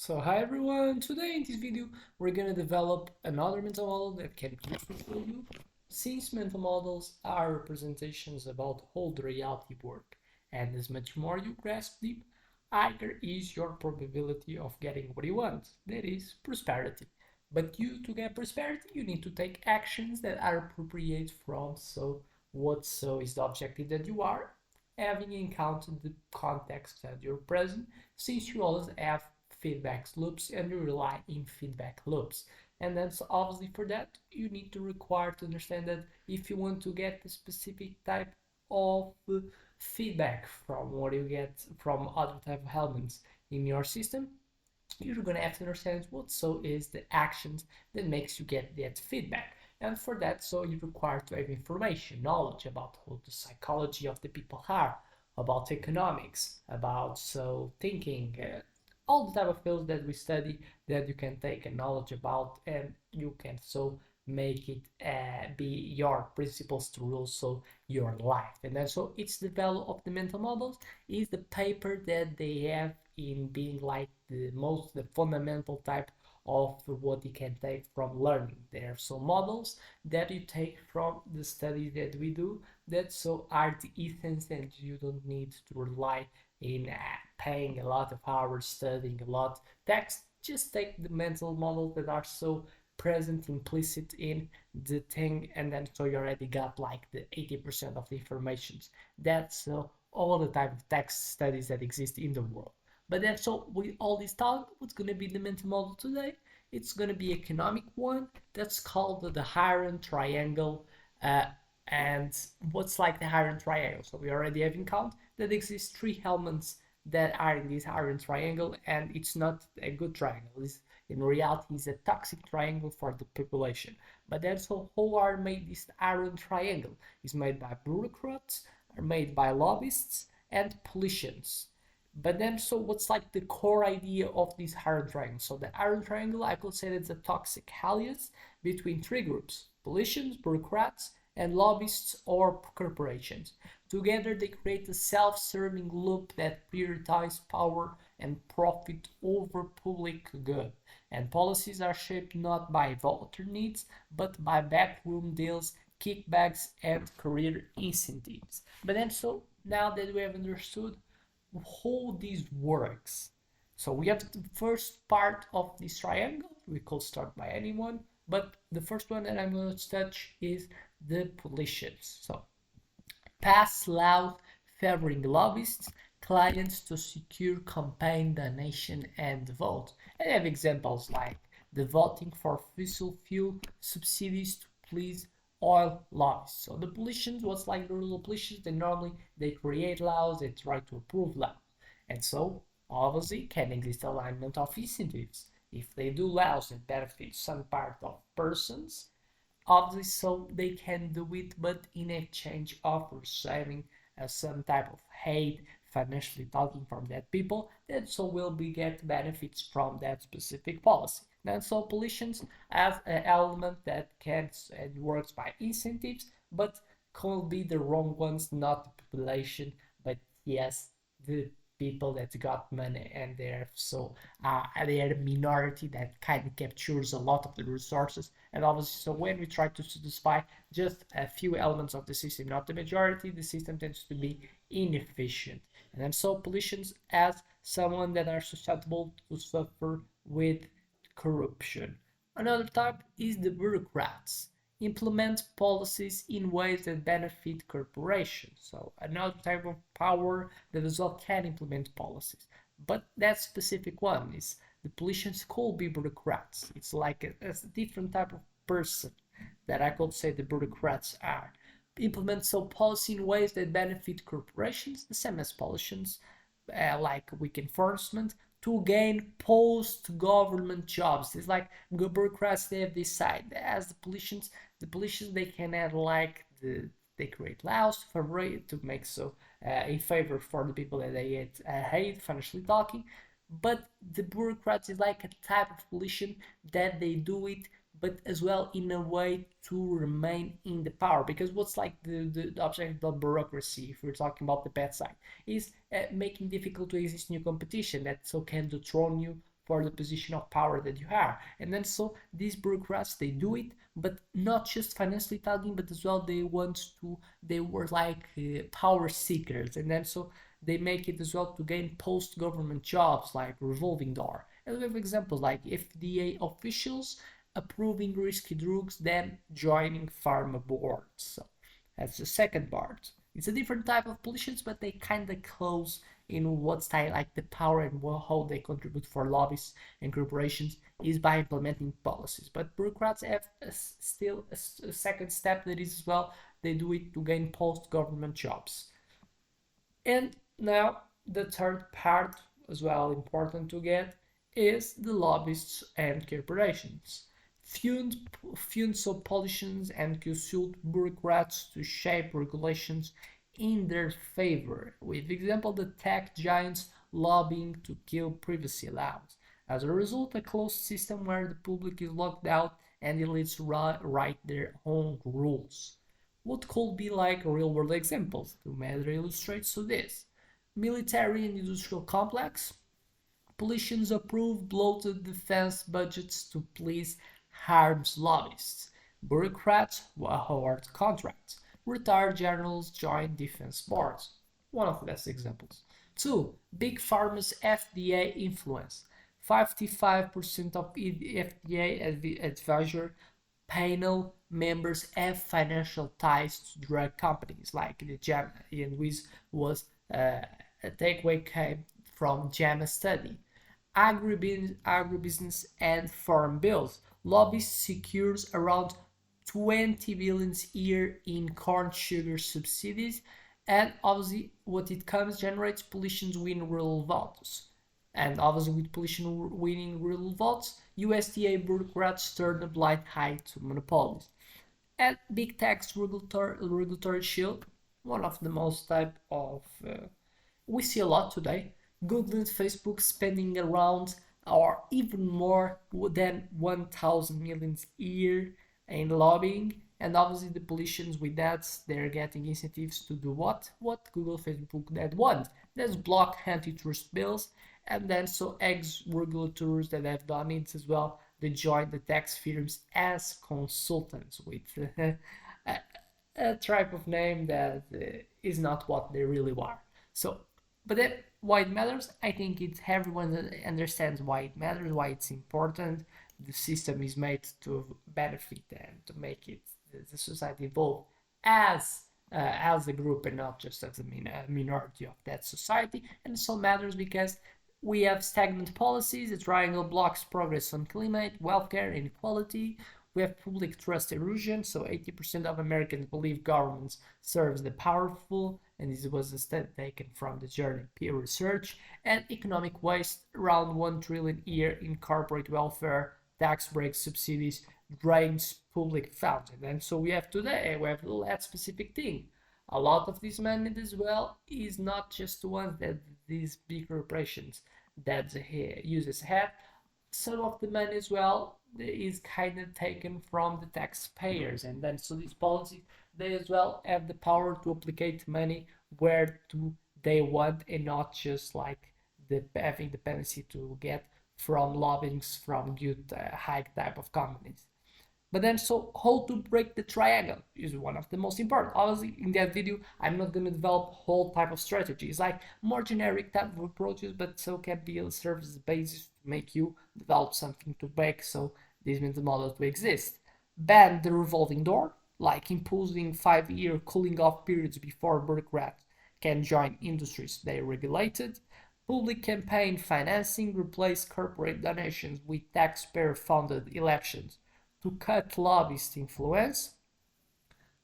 So hi everyone, today in this video we're gonna develop another mental model that can be useful for you. Since mental models are representations about how the reality work, and as much more you grasp deep, higher is your probability of getting what you want, that is, prosperity. But to get prosperity you need to take actions that are appropriate from so is the objective that you are, having encountered the context that you're present, since you always have feedback loops and you rely in feedback loops. And then so obviously for that you need to require to understand that if you want to get a specific type of feedback from what you get from other type of elements in your system, you're gonna have to understand what so is the actions that makes you get that feedback. And for that, so you require to have information, knowledge about how the psychology of the people are, about economics, about thinking, all the type of fields that we study that you can take a knowledge about, and you can make it be your principles to rule your life. And then so it's the value of the mental models is the paper that they have in being like the fundamental type of what you can take from learning. There are some models that you take from the study that we do that are the essence, and you don't need to rely in paying a lot of hours studying a lot text. Just take the mental models that are so present implicit in the thing, and then so you already got like the 80% of the informations. That's all the type of text studies that exist in the world. But then so with all this talk, what's going to be the mental model today? It's going to be economic one that's called the iron triangle. uh, and what's like the iron triangle? So we already have in count that exists three elements that are in this iron triangle, and it's not a good triangle. In reality, it's a toxic triangle for the population. But then so how are made this iron triangle? It's made by bureaucrats, are made by lobbyists and politicians. But then so what's like the core idea of this iron triangle? So the iron triangle, I could say that's a toxic alliance between three groups: politicians, bureaucrats, and lobbyists or corporations. Together they create a self-serving loop that prioritizes power and profit over public good. And policies are shaped not by voter needs, but by backroom deals, kickbacks, and career incentives. But then so now that we have understood how this works. So we have the first part of this triangle. We could start by anyone, but the first one that I'm going to touch is the politicians. So pass laws favoring lobbyists, clients to secure campaign donation and vote. And I have examples like the voting for fossil fuel subsidies to please oil lobbyists. So the politicians, what's like the rule of politicians, they create laws, they try to approve laws. And so obviously can exist alignment of incentives. If they do laws that benefit some part of persons, obviously so they can do it, but in exchange of receiving some type of aid, financially talking from that people, that so will be get benefits from that specific policy. And so politicians have an element that can and works by incentives, but could be the wrong ones, not the population, but yes, the people that got money, and they're a minority that kind of captures a lot of the resources. And obviously so when we try to satisfy just a few elements of the system, not the majority, the system tends to be inefficient. And then so politicians as someone that are susceptible to suffer with corruption. Another type is the bureaucrats. Implement policies in ways that benefit corporations. So another type of power that as well can implement policies. But that specific one is the politicians could be bureaucrats. It's like a different type of person that I could say the bureaucrats are. Implement policy in ways that benefit corporations, the same as politicians, like weak enforcement, to gain post-government jobs. It's like bureaucrats, they have this side. As the politicians they can add like they create laws to make in favor for the people that they hate, financially talking. But the bureaucrats is like a type of politician that they do it, but as well in a way to remain in the power. Because what's like the object of bureaucracy, if we're talking about the bad side, is making difficult to exist new competition that so can dethrone you for the position of power that you have. And then so these bureaucrats, they do it, but not just financially talking, but as well they were like power seekers. And then so they make it as well to gain post-government jobs like revolving door. And we have examples like FDA officials approving risky drugs, then joining pharma boards. So that's the second part. It's a different type of politicians, but they kind of close in what style, like the power and how they contribute for lobbyists and corporations is by implementing policies. But bureaucrats have still a second step that is as well, they do it to gain post-government jobs. And now the third part, as well important to get, is the lobbyists and corporations. Funds of politicians and consult bureaucrats to shape regulations in their favor, with example the tech giants lobbying to kill privacy laws. As a result, a closed system where the public is locked out and elites write their own rules. What could be like real-world examples to better illustrate so this? Military and industrial complex. Politicians approve bloated defense budgets to please harms lobbyists. Bureaucrats award contracts. Retired generals join defense boards. One of the best examples. 2. Big Pharma's FDA influence. 55% of FDA advisory panel members have financial ties to drug companies like the JAMA, and which was a takeaway came from JAMA study. Agribusiness and farm bills. Lobbyists secures around 20 billion a year in corn sugar subsidies, and obviously what it comes generates politicians win rural votes. And obviously with politicians winning rural votes, USDA bureaucrats turn a blind eye to monopolies. And big tax regulatory shield, one of the most type of we see a lot today. Google and Facebook spending around or even more than 1,000 million a year in lobbying, and obviously the politicians with that they're getting incentives to do what Google, Facebook that want. There's block antitrust bills, and then so ex regulators that have done it as well. They join the tax firms as consultants with a type of name that is not what they really are. So, but then why it matters? I think it's everyone understands why it matters, why it's important. The system is made to benefit and to make it the society evolve as a group and not just as a minority of that society. And so matters because we have stagnant policies. The triangle blocks progress on climate, welfare, inequality. We have public trust erosion. So 80% of Americans believe governments serves the powerful, and this was a study taken from the journal Peer Research. And economic waste, around 1 trillion a year in corporate welfare, tax breaks, subsidies, drains public funds. And so we have today, we have that specific thing. A lot of this money as well is not just the ones that these big corporations that the users have. Some of the money as well is kind of taken from the taxpayers, and then so these policies they as well have the power to applicate money where to they want, and not just like the having dependency to get from lobbyings from good high type of companies. But then, so how to break the triangle is one of the most important. Obviously, in that video, I'm not going to develop whole type of strategies, like more generic type of approaches, but so can be a service basis to make you develop something to break so this mental model to exist. Ban the revolving door, like imposing 5-year cooling off periods before bureaucrats can join industries they regulated. Public campaign financing, replace corporate donations with taxpayer-funded elections to cut lobbyist influence.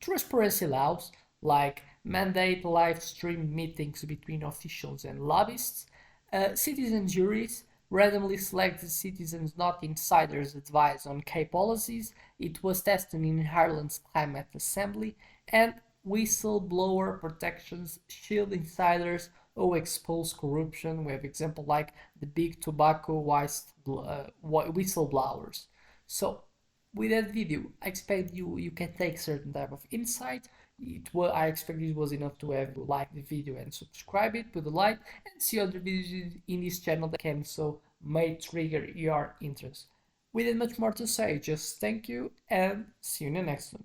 Transparency laws, like mandate live stream meetings between officials and lobbyists. Citizen juries, randomly selected citizens, not insiders, advise on key policies. It was tested in Ireland's Climate Assembly. And whistleblower protections, shield insiders who expose corruption. We have example like the big tobacco whistleblowers. So with that video, I expect you can take certain type of insight. I expect it was enough to have liked the video and subscribe it, put a like, and see other videos in this channel that can so may trigger your interest. We did much more to say, just thank you and see you in the next one.